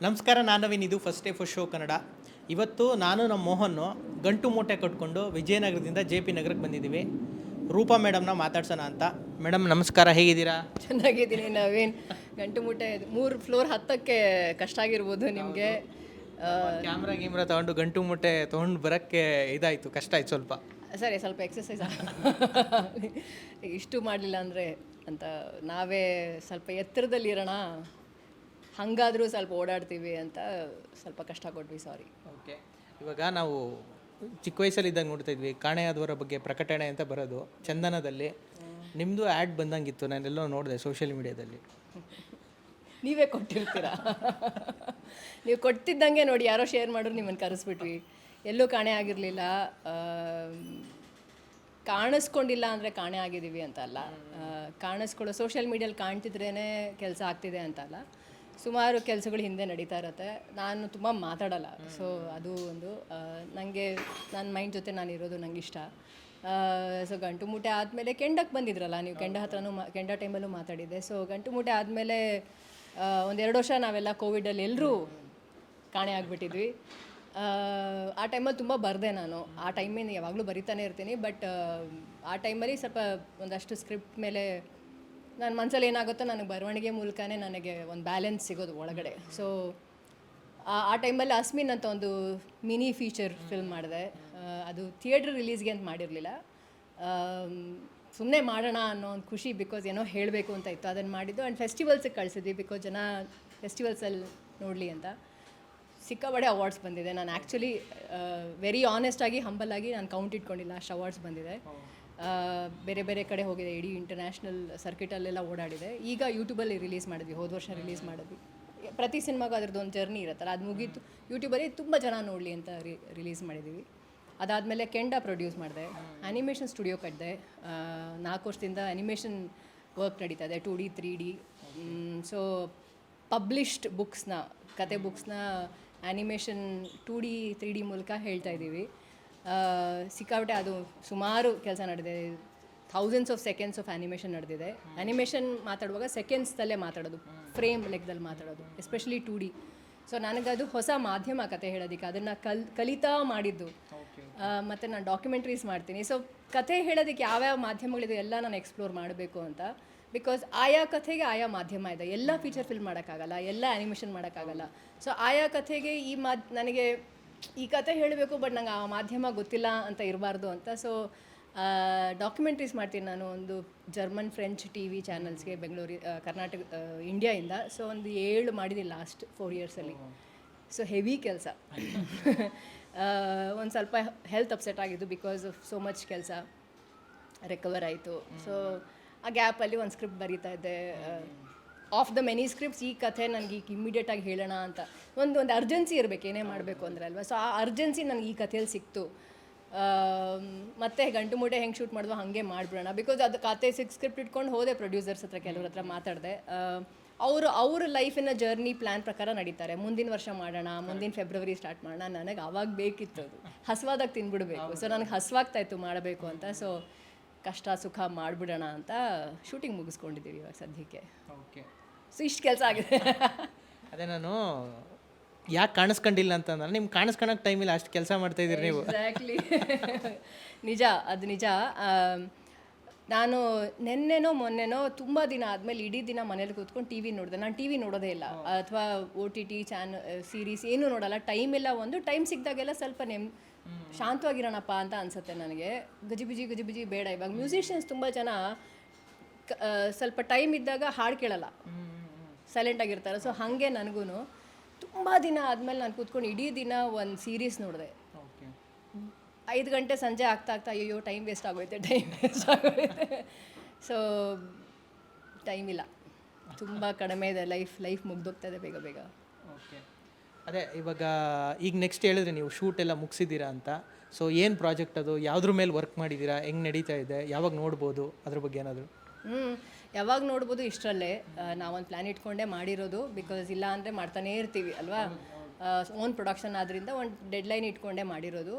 ನಮಸ್ಕಾರ, ನಾನು ನವೀನ್. ಇದು first day first show Kannada. ಇವತ್ತು ನಾನು ನಮ್ಮ ಮೋಹನ್ ಗಂಟು ಮೂಟೆ ಕಟ್ಕೊಂಡು ವಿಜಯನಗರದಿಂದ JP ನಗರಕ್ಕೆ ಬಂದಿದ್ದೀವಿ. ರೂಪಾ ಮೇಡಮ್ನ ಮಾತಾಡ್ಸೋಣ ಅಂತ. ಮೇಡಮ್ ನಮಸ್ಕಾರ, ಹೇಗಿದ್ದೀರಾ? ಚೆನ್ನಾಗಿದ್ದೀನಿ ನವೀನ್. ಗಂಟು ಮುಟ್ಟೆ 3 ಫ್ಲೋರ್ ಹತ್ತಕ್ಕೆ ಕಷ್ಟ ಆಗಿರ್ಬೋದು ನಿಮಗೆ. ಕ್ಯಾಮ್ರಾ ತೊಗೊಂಡು ಗಂಟು ಮೂಟೆ ತೊಗೊಂಡು ಬರೋಕ್ಕೆ ಇದಾಯಿತು, ಕಷ್ಟ ಆಯ್ತು ಸ್ವಲ್ಪ. ಸರಿ, ಸ್ವಲ್ಪ ಎಕ್ಸಸೈಸ್ ಇಷ್ಟು ಮಾಡಲಿಲ್ಲ ಅಂದರೆ ಅಂತ ನಾವೇ ಸ್ವಲ್ಪ ಎತ್ತರದಲ್ಲಿರೋಣ, ಹಾಗಾದರೂ ಸ್ವಲ್ಪ ಓಡಾಡ್ತೀವಿ ಅಂತ ಸ್ವಲ್ಪ ಕಷ್ಟ ಕೊಟ್ವಿ, ಸಾರಿ. ಓಕೆ, ಇವಾಗ ನಾವು ಚಿಕ್ಕ ವಯಸ್ಸಲ್ಲಿದ್ದಾಗ ನೋಡ್ತಾ ಇದ್ವಿ, ಕಾಣೆಯಾದವರ ಬಗ್ಗೆ ಪ್ರಕಟಣೆ ಅಂತ ಬರೋದು ಚಂದನದಲ್ಲಿ. ನಿಮ್ಮದು ಆ್ಯಡ್ ಬಂದಂಗಿತ್ತು, ನಾನೆಲ್ಲೋ ನೋಡಿದೆ ಸೋಷಿಯಲ್ ಮೀಡಿಯಾದಲ್ಲಿ. ನೀವೇ ಕೊಟ್ಟಿರ್ತೀರಾ? ನೀವು ಕೊಡ್ತಿದ್ದಂಗೆ ನೋಡಿ, ಯಾರೋ ಶೇರ್ ಮಾಡಿದ್ರು ನಿಮ್ಮನ್ನು ಕರೆಸ್ಬಿಟ್ವಿ. ಎಲ್ಲೂ ಕಾಣೆ ಆಗಿರಲಿಲ್ಲ. ಕಾಣಿಸ್ಕೊಂಡಿಲ್ಲ ಅಂದರೆ ಕಾಣೆ ಆಗಿದ್ದೀವಿ ಅಂತ ಅಲ್ಲ, ಕಾಣಿಸ್ಕೊಳ್ಳೋ ಸೋಷಿಯಲ್ ಮೀಡಿಯಲ್ಲಿ ಕಾಣ್ತಿದ್ರೇ ಕೆಲಸ ಆಗ್ತಿದೆ ಅಂತ ಅಲ್ಲ. ಸುಮಾರು ಕೆಲಸಗಳು ಹಿಂದೆ ನಡೀತಾ ಇರುತ್ತೆ. ನಾನು ತುಂಬ ಮಾತಾಡಲ್ಲ, ಸೊ ಅದು ಒಂದು ನನಗೆ ನನ್ನ ಮೈಂಡ್ ಜೊತೆ ನಾನು ಇರೋದು ನಂಗೆ ಇಷ್ಟ. ಸೊ ಗಂಟು ಮೂಟೆ ಆದಮೇಲೆ ಕೆಂಡಕ್ಕೆ ಬಂದಿದ್ರಲ್ಲ ನೀವು, ಕೆಂಡ ಟೈಮಲ್ಲೂ ಮಾತಾಡಿದ್ದೆ. ಸೊ ಗಂಟು ಮೂಟೆ ಆದಮೇಲೆ 1-2 ವರ್ಷ ನಾವೆಲ್ಲ ಕೋವಿಡಲ್ಲಿ ಎಲ್ಲರೂ ಕಾಣೆ ಆಗಿಬಿಟ್ಟಿದ್ವಿ. ಆ ಟೈಮಲ್ಲಿ ತುಂಬ ಬರೆದೆ ನಾನು. ಆ ಟೈಮಿಂದ ಯಾವಾಗಲೂ ಬರಿತಾನೆ ಇರ್ತೀನಿ, ಬಟ್ ಆ ಟೈಮಲ್ಲಿ ಸ್ವಲ್ಪ ಒಂದಷ್ಟು ಸ್ಕ್ರಿಪ್ಟ್ ಮೇಲೆ ನನ್ನ ಮನಸ್ಸಲ್ಲಿ ಏನಾಗುತ್ತೋ ನನಗೆ ಬರವಣಿಗೆ ಮೂಲಕನೇ ನನಗೆ ಒಂದು ಬ್ಯಾಲೆನ್ಸ್ ಸಿಗೋದು ಒಳಗಡೆ. ಸೊ ಆ ಟೈಮಲ್ಲಿ ಅಸ್ಮಿನ್ ಅಂತ ಒಂದು ಮಿನಿ ಫೀಚರ್ ಫಿಲ್ಮ್ ಮಾಡಿದೆ. ಅದು ಥಿಯೇಟ್ರ್ ರಿಲೀಸ್ಗೆ ಅಂತ ಮಾಡಿರಲಿಲ್ಲ, ಸುಮ್ಮನೆ ಮಾಡೋಣ ಅನ್ನೋ ಒಂದು ಖುಷಿ, ಬಿಕಾಸ್ ಏನೋ ಹೇಳಬೇಕು ಅಂತ ಇತ್ತು, ಅದನ್ನು ಮಾಡಿದ್ದು. ಆ್ಯಂಡ್ ಫೆಸ್ಟಿವಲ್ಸಿಗೆ ಕಳಿಸಿದ್ವಿ, ಬಿಕಾಸ್ ಜನ ಫೆಸ್ಟಿವಲ್ಸಲ್ಲಿ ನೋಡಲಿ ಅಂತ. ಸಿಕ್ಕಾಬಡೆ ಅವಾರ್ಡ್ಸ್ ಬಂದಿದೆ. ನಾನು ಆ್ಯಕ್ಚುಲಿ ವೆರಿ ಆನೆಸ್ಟಾಗಿ, ಹಂಬಲಾಗಿ ನಾನು ಕೌಂಟ್ ಇಟ್ಕೊಂಡಿಲ್ಲ, ಅಷ್ಟು ಅವಾರ್ಡ್ಸ್ ಬಂದಿದೆ. ಬೇರೆ ಬೇರೆ ಕಡೆ ಹೋಗಿದೆ, ಇಡೀ ಇಂಟರ್ನ್ಯಾಷನಲ್ ಸರ್ಕಿಟಲ್ಲೆಲ್ಲ ಓಡಾಡಿದೆ. ಈಗ ಯೂಟ್ಯೂಬಲ್ಲಿ ರಿಲೀಸ್ ಮಾಡಿದ್ವಿ, ಹೋದ ವರ್ಷ ರಿಲೀಸ್ ಮಾಡಿದ್ವಿ. ಪ್ರತಿ ಸಿನಿಮಾಗೂ ಅದ್ರದ್ದು ಒಂದು ಜರ್ನಿ ಇರುತ್ತಲ್ಲ, ಅದು ಮುಗೀತು. ಯೂಟ್ಯೂಬಲ್ಲಿ ತುಂಬ ಜನ ನೋಡಲಿ ಅಂತ ರಿಲೀಸ್ ಮಾಡಿದ್ದೀವಿ. ಅದಾದಮೇಲೆ ಕೆಂಡ ಪ್ರೊಡ್ಯೂಸ್ ಮಾಡಿದೆ, ಆ್ಯನಿಮೇಷನ್ ಸ್ಟುಡಿಯೋ ಕಟ್ಟಿದೆ. 4 ವರ್ಷದಿಂದ ಆ್ಯನಿಮೇಷನ್ ವರ್ಕ್ ನಡೀತಾ ಇದೆ, 2D 3D. ಸೊ ಪಬ್ಲಿಷ್ಡ್ ಬುಕ್ಸ್ನ, ಕತೆ ಬುಕ್ಸ್ನ ಆ್ಯನಿಮೇಷನ್ 2D 3D ಮೂಲಕ ಹೇಳ್ತಾ ಇದ್ದೀವಿ. ಸಿಕ್ಕಾಬಿಟ್ಟೆ ಅದು ಸುಮಾರು ಕೆಲಸ ನಡೆದಿದೆ. Thousands of seconds of animation ನಡೆದಿದೆ. ಆ್ಯನಿಮೇಷನ್ ಮಾತಾಡುವಾಗ ಸೆಕೆಂಡ್ಸ್ದಲ್ಲೇ ಮಾತಾಡೋದು, ಫ್ರೇಮ್ ಲೆಕ್ಕದಲ್ಲಿ ಮಾತಾಡೋದು, ಎಸ್ಪೆಷಲಿ 2D. ಸೊ ನನಗದು ಹೊಸ ಮಾಧ್ಯಮ ಕತೆ ಹೇಳೋದಕ್ಕೆ, ಅದನ್ನು ಕಲಿತಾ ಮಾಡಿದ್ದು. ಮತ್ತು ನಾನು ಡಾಕ್ಯುಮೆಂಟ್ರೀಸ್ ಮಾಡ್ತೀನಿ. ಸೊ ಕತೆ ಹೇಳೋದಕ್ಕೆ ಯಾವ್ಯಾವ ಮಾಧ್ಯಮಗಳಿದೆ ಎಲ್ಲ ನಾನು ಎಕ್ಸ್ಪ್ಲೋರ್ ಮಾಡಬೇಕು ಅಂತ. ಬಿಕಾಸ್ ಆಯಾ ಕಥೆಗೆ ಆಯಾ ಮಾಧ್ಯಮ ಇದೆ. ಎಲ್ಲ ಫೀಚರ್ ಫಿಲ್ಮ್ ಮಾಡೋಕ್ಕಾಗಲ್ಲ, ಎಲ್ಲ ಆ್ಯನಿಮೇಷನ್ ಮಾಡೋಕ್ಕಾಗಲ್ಲ. ಸೊ ಆಯಾ ಕಥೆಗೆ ನನಗೆ ಈ ಕತೆ ಹೇಳಬೇಕು, ಬಟ್ ನಂಗೆ ಆ ಮಾಧ್ಯಮ ಗೊತ್ತಿಲ್ಲ ಅಂತ ಇರಬಾರ್ದು ಅಂತ. ಸೊ ಡಾಕ್ಯುಮೆಂಟ್ರೀಸ್ ಮಾಡ್ತೀನಿ ನಾನು, ಒಂದು ಜರ್ಮನ್ ಫ್ರೆಂಚ್ TV ಚಾನಲ್ಸ್ಗೆ ಬೆಂಗಳೂರು, ಕರ್ನಾಟಕ, ಇಂಡಿಯಾಯಿಂದ. ಸೊ ಒಂದು 7 ಮಾಡಿದ್ದೀನಿ ಲಾಸ್ಟ್ 4 ಇಯರ್ಸಲ್ಲಿ. ಸೊ ಹೆವಿ ಕೆಲಸ. ಒಂದು ಸ್ವಲ್ಪ ಹೆಲ್ತ್ ಅಪ್ಸೆಟ್ ಆಗಿದ್ದು, ಬಿಕಾಸ್ ಆಫ್ ಸೋ ಮಚ್ ಕೆಲಸ. ರಿಕವರ್ ಆಯಿತು. ಸೊ ಆ ಗ್ಯಾಪಲ್ಲಿ ಒಂದು ಸ್ಕ್ರಿಪ್ಟ್ ಬರೀತಾ ಇದ್ದೆ. ಆಫ್ ದ ಮೆನಿ ಸ್ಕ್ರಿಪ್ಟ್ಸ್ ಈ ಕಥೆ ನನಗೆ ಈಗ ಇಮ್ಮಿಡಿಯೇಟಾಗಿ ಹೇಳೋಣ ಅಂತ ಒಂದು ಅರ್ಜೆನ್ಸಿ ಇರಬೇಕು, ಏನೇ ಮಾಡಬೇಕು ಅಂದರೆ ಅಲ್ವಾ. ಸೊ ಆ ಅರ್ಜೆನ್ಸಿ ನನಗೆ ಈ ಕಥೆಯಲ್ಲಿ ಸಿಕ್ತು. ಮತ್ತು ಗಂಟು ಮೂಟೆ ಹೆಂಗೆ ಶೂಟ್ ಮಾಡಿದ್ವೋ ಹಾಗೆ ಮಾಡಿಬಿಡೋಣ, ಬಿಕಾಸ್ ಅದು ಕತೆ ಸ್ಕ್ರಿಪ್ಟ್ ಇಟ್ಕೊಂಡು ಹೋದೆ ಪ್ರೊಡ್ಯೂಸರ್ಸ್ ಹತ್ರ, ಕೆಲವ್ರ ಹತ್ರ ಮಾತಾಡಿದೆ. ಅವ್ರ ಲೈಫಿನ ಜರ್ನಿ ಪ್ಲ್ಯಾನ್ ಪ್ರಕಾರ ನಡೀತಾರೆ. ಮುಂದಿನ ವರ್ಷ ಮಾಡೋಣ, ಮುಂದಿನ ಫೆಬ್ರವರಿ ಸ್ಟಾರ್ಟ್ ಮಾಡೋಣ. ನನಗೆ ಆವಾಗ ಬೇಕಿತ್ತು, ಅದು ಹಸ್ವಾದಾಗ ತಿನ್ಬಿಡ್ಬೇಕು. ಸೊ ನನಗೆ ಹಸ್ವಾಗ್ತಾಯಿತ್ತು ಮಾಡಬೇಕು ಅಂತ. ಸೊ ಕಷ್ಟ ಸುಖ ಮಾಡಿಬಿಡೋಣ ಅಂತ ಶೂಟಿಂಗ್ ಮುಗಿಸ್ಕೊಂಡಿದ್ದೀವಿ ಇವಾಗ ಸದ್ಯಕ್ಕೆ. ಓಕೆ, ಸೊ ಇಷ್ಟು ಕೆಲಸ ಆಗಿದೆ. ಅದೇ ನಾನು ಯಾಕೆ ಕಾಣಿಸ್ಕೊಂಡಿಲ್ಲ ಅಂತಂದ್ರೆ, ನಿಮ್ಗೆ ಕಾಣಿಸ್ಕೊಳಕ್ಕೆ ಟೈಮಿಲ್ಲ, ಅಷ್ಟು ಕೆಲಸ ಮಾಡ್ತಾಯಿದ್ದೀರಿ ನೀವು. ಎಕ್ಸಾಕ್ಟ್ಲಿ. ನಿಜ, ಅದು ನಿಜ. ನಾನು ಮೊನ್ನೆನೋ ತುಂಬ ದಿನ ಆದಮೇಲೆ ಇಡೀ ದಿನ ಮನೇಲಿ ಕೂತ್ಕೊಂಡು TV ನೋಡಿದೆ. ನಾನು TV ನೋಡೋದೇ ಇಲ್ಲ, ಅಥವಾ OTT ಸೀರೀಸ್ ಏನೂ ನೋಡೋಲ್ಲ. ಟೈಮ್ ಇಲ್ಲ. ಒಂದು ಟೈಮ್ ಸಿಕ್ಕಿದಾಗೆಲ್ಲ ಸ್ವಲ್ಪ ಶಾಂತವಾಗಿರೋಣಪ್ಪ ಅಂತ ಅನಿಸುತ್ತೆ ನನಗೆ. ಗಜಿಬಿಜಿ ಬೇಡ. ಇವಾಗ ಮ್ಯೂಸಿಷಿಯನ್ಸ್ ತುಂಬ ಜನ ಸ್ವಲ್ಪ ಟೈಮ್ ಇದ್ದಾಗ ಹಾಡು ಕೇಳಲ್ಲ, ಸೈಲೆಂಟಾಗಿರ್ತಾರೆ. ಸೊ ಹಾಗೆ ನನಗೂ ತುಂಬ ದಿನ ಆದಮೇಲೆ ನಾನು ಕೂತ್ಕೊಂಡು ಇಡೀ ದಿನ ಒಂದು ಸೀರೀಸ್ ನೋಡಿದೆ. 5 ಗಂಟೆ ಸಂಜೆ ಆಗ್ತಾ ಅಯ್ಯೋ ಟೈಮ್ ವೇಸ್ಟ್ ಆಗೋಯ್ತೆ. ಸೊ ಟೈಮ್ ಇಲ್ಲ, ತುಂಬ ಕಡಿಮೆ ಇದೆ. ಲೈಫ್ ಮುಗ್ದೋಗ್ತಾ ಇದೆ ಬೇಗ. ಓಕೆ, ಅದೇ ಇವಾಗ ಈಗ ನೆಕ್ಸ್ಟ್ ಹೇಳಿದ್ರೆ ನೀವು ಶೂಟ್ ಎಲ್ಲ ಮುಗಿಸಿದ್ದೀರಾ ಅಂತ. ಸೊ ಏನು ಪ್ರಾಜೆಕ್ಟ್ ಅದು, ಯಾವುದ್ರ ಮೇಲೆ ವರ್ಕ್ ಮಾಡಿದ್ದೀರಾ, ಹೆಂಗೆ ನಡೀತಾ ಇದೆ, ಯಾವಾಗ ನೋಡ್ಬೋದು, ಅದ್ರ ಬಗ್ಗೆ ಏನಾದರೂ? ಯಾವಾಗ ನೋಡ್ಬೋದು, ಇಷ್ಟರಲ್ಲೇ ನಾವೊಂದು ಪ್ಲ್ಯಾನ್ ಇಟ್ಕೊಂಡೇ ಮಾಡಿರೋದು. ಬಿಕಾಸ್ ಇಲ್ಲ ಅಂದರೆ ಮಾಡ್ತಾನೇ ಇರ್ತೀವಿ ಅಲ್ವಾ. ಓನ್ ಪ್ರೊಡಕ್ಷನ್ ಆದ್ದರಿಂದ ಒಂದು ಡೆಡ್ಲೈನ್ ಇಟ್ಕೊಂಡೇ ಮಾಡಿರೋದು.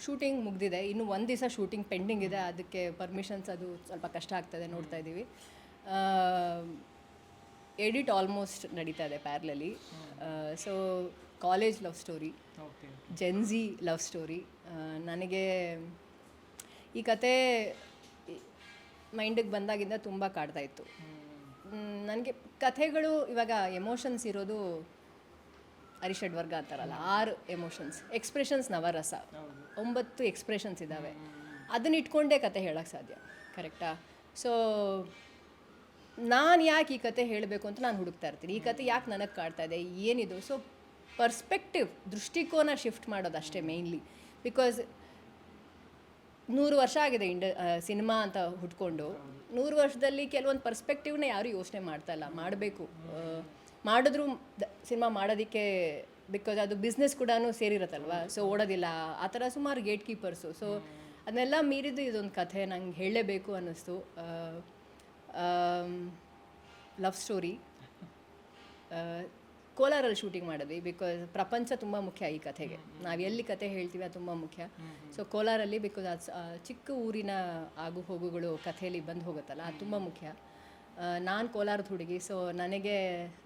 ಶೂಟಿಂಗ್ ಮುಗಿದಿದೆ, ಇನ್ನು 1 ದಿವಸ ಶೂಟಿಂಗ್ ಪೆಂಡಿಂಗ್ ಇದೆ. ಅದಕ್ಕೆ ಪರ್ಮಿಷನ್ಸ್ ಅದು ಸ್ವಲ್ಪ ಕಷ್ಟ ಆಗ್ತದೆ, ನೋಡ್ತಾ ಇದ್ದೀವಿ. ಎಡಿಟ್ ಆಲ್ಮೋಸ್ಟ್ ನಡೀತಾ ಇದೆ parallelly. So college love story, okay. Gen Z love story. ನನಗೆ ಈ ಕತೆ ಮೈಂಡಿಗೆ ಬಂದಾಗಿಂದ ತುಂಬ ಕಾಡ್ತಾಯಿತ್ತು. ನನಗೆ ಕಥೆಗಳು ಇವಾಗ ಎಮೋಷನ್ಸ್ ಇರೋದು ಅರಿಷಡ್ವರ್ಗ ಅಂತಾರಲ್ಲ, 6 ಎಮೋಷನ್ಸ್, ಎಕ್ಸ್ಪ್ರೆಷನ್ಸ್ ನವರಸ, 9 ಎಕ್ಸ್ಪ್ರೆಷನ್ಸ್ ಇದ್ದಾವೆ. ಅದನ್ನ ಇಟ್ಕೊಂಡೇ ಕತೆ ಹೇಳೋಕ್ಕೆ ಸಾಧ್ಯ, ಕರೆಕ್ಟಾ? ಸೊ ನಾನು ಯಾಕೆ ಈ ಕತೆ ಹೇಳಬೇಕು ಅಂತ ನಾನು ಹುಡುಕ್ತಾ ಇರ್ತೀನಿ. ಈ ಕತೆ ಯಾಕೆ ನನಗೆ ಕಾಡ್ತಾ ಇದೆ, ಏನಿದು? ಸೊ ಪರ್ಸ್ಪೆಕ್ಟಿವ್, ದೃಷ್ಟಿಕೋನ ಶಿಫ್ಟ್ ಮಾಡೋದು ಅಷ್ಟೇ ಮೇಯ್ನ್ಲಿ. ಬಿಕಾಸ್ 100 ವರ್ಷ ಆಗಿದೆ ಸಿನಿಮಾ ಅಂತ ಹುಟ್ಕೊಂಡು. 100 ವರ್ಷದಲ್ಲಿ ಕೆಲವೊಂದು ಪರ್ಸ್ಪೆಕ್ಟಿವ್ನ ಯಾರೂ ಯೋಚನೆ ಮಾಡ್ತಾ ಇಲ್ಲ. ಮಾಡಬೇಕು, ಮಾಡಿದ್ರು ಸಿನಿಮಾ ಮಾಡೋದಕ್ಕೆ, ಬಿಕಾಸ್ ಅದು ಬಿಸ್ನೆಸ್ ಕೂಡ ಸೇರಿರುತ್ತಲ್ವ, ಸೊ ಓಡೋದಿಲ್ಲ. ಆ ಥರ ಸುಮಾರು ಗೇಟ್ ಕೀಪರ್ಸು. ಸೊ ಅದನ್ನೆಲ್ಲ ಮೀರಿದ್ದು ಇದೊಂದು ಕಥೆ ನಂಗೆ ಹೇಳಲೇಬೇಕು ಅನ್ನಿಸ್ತು. ಲವ್ ಸ್ಟೋರಿ ಕೋಲಾರಲ್ಲಿ ಶೂಟಿಂಗ್ ಮಾಡಿದ್ವಿ. ಬಿಕಾಸ್ ಪ್ರಪಂಚ ತುಂಬ ಮುಖ್ಯ ಈ ಕಥೆಗೆ. ನಾವು ಎಲ್ಲಿ ಕತೆ ಹೇಳ್ತೀವಿ ಅದು ತುಂಬ ಮುಖ್ಯ. ಸೊ ಕೋಲಾರಲ್ಲಿ, ಬಿಕಾಸ್ ಅದು ಚಿಕ್ಕ ಊರಿನ ಆಗು ಹೋಗುಗಳು ಕಥೆಯಲ್ಲಿ ಬಂದು ಹೋಗುತ್ತಲ್ಲ, ಅದು ತುಂಬ ಮುಖ್ಯ. ನಾನು ಕೋಲಾರದ ಹುಡುಗಿ, ಸೊ ನನಗೆ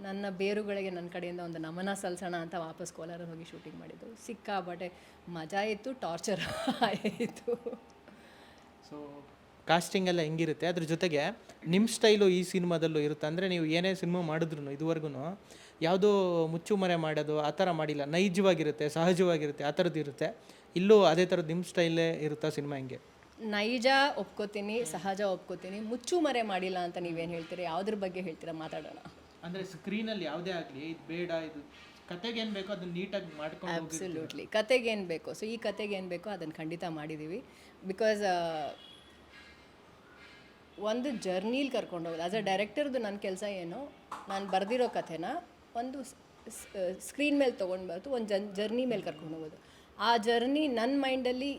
ನನ್ನ ಬೇರುಗಳಿಗೆ ನನ್ನ ಕಡೆಯಿಂದ ಒಂದು ನಮನ ಸಲ್ಲಿಸೋಣ ಅಂತ ವಾಪಸ್ ಕೋಲಾರಲ್ಲಿ ಹೋಗಿ ಶೂಟಿಂಗ್ ಮಾಡಿದ್ದು. ಸಿಕ್ಕಾಬಟ್ಟೆ ಮಜಾ ಇತ್ತು, ಟಾರ್ಚರ್ ಆಯಿತು. ಸೊ ಕಾಸ್ಟಿಂಗ್ ಎಲ್ಲ ಹೆಂಗಿರುತ್ತೆ, ಅದ್ರ ಜೊತೆಗೆ ನಿಮ್ಮ ಸ್ಟೈಲು ಈ ಸಿನಿಮಾದಲ್ಲೂ ಇರುತ್ತೆ. ಅಂದರೆ ನೀವು ಏನೇ ಸಿನಿಮಾ ಮಾಡಿದ್ರು ಇದುವರೆಗೂ ಯಾವುದೋ ಮುಚ್ಚುಮರೆ ಮಾಡೋದು ಆ ಥರ ಮಾಡಿಲ್ಲ, ನೈಜವಾಗಿರುತ್ತೆ, ಸಹಜವಾಗಿರುತ್ತೆ, ಆ ಥರದ್ದು ಇರುತ್ತೆ. ಇಲ್ಲೂ ಅದೇ ಥರದ್ದು ನಿಮ್ಮ ಸ್ಟೈಲೇ ಇರುತ್ತಾ ಸಿನಿಮಾ? ಹೆಂಗೆ? ನೈಜ ಒಪ್ಕೋತೀನಿ, ಸಹಜ ಒಪ್ಕೋತೀನಿ. ಮುಚ್ಚು ಮರೆ ಮಾಡಿಲ್ಲ ಅಂತ ನೀವೇನು ಹೇಳ್ತೀರಾ? ಯಾವುದ್ರ ಬಗ್ಗೆ ಹೇಳ್ತೀರಾ? ಮಾತಾಡೋಣ. ಅಂದರೆ ಸ್ಕ್ರೀನಲ್ಲಿ ಯಾವುದೇ ಆಗಲಿ, ಇದು ಬೇಡ, ಇದು ಕತೆಗೆ ಏನು ಬೇಕೋ ಅದನ್ನು ನೀಟಾಗಿ ಮಾಡ್ಕೊಂಡು ಅಬ್ಸಲ್ಯೂಟ್ಲಿ. ಕತೆಗೆ ಏನು ಬೇಕೋ, ಸೊ ಈ ಕತೆಗೆ ಏನು ಬೇಕೋ ಅದನ್ನು ಖಂಡಿತ ಮಾಡಿದ್ದೀವಿ. ಬಿಕಾಸ್ ಒಂದು ಜರ್ನೀಲಿ ಕರ್ಕೊಂಡು ಹೋಗೋದು. ಆ್ಯಸ್ ಅ ಡೈರೆಕ್ಟರ್ದು ನನ್ನ ಕೆಲಸ ಏನು, ನಾನು ಬರೆದಿರೋ ಕಥೆನ ಒಂದು ಸ್ಕ್ರೀನ್ ಮೇಲೆ ತೊಗೊಂಡು ಬರ್ತು ಒಂದು ಜರ್ನಿ ಮೇಲೆ ಕರ್ಕೊಂಡು ಹೋಗೋದು. ಆ ಜರ್ನಿ ನನ್ನ ಮೈಂಡಲ್ಲಿ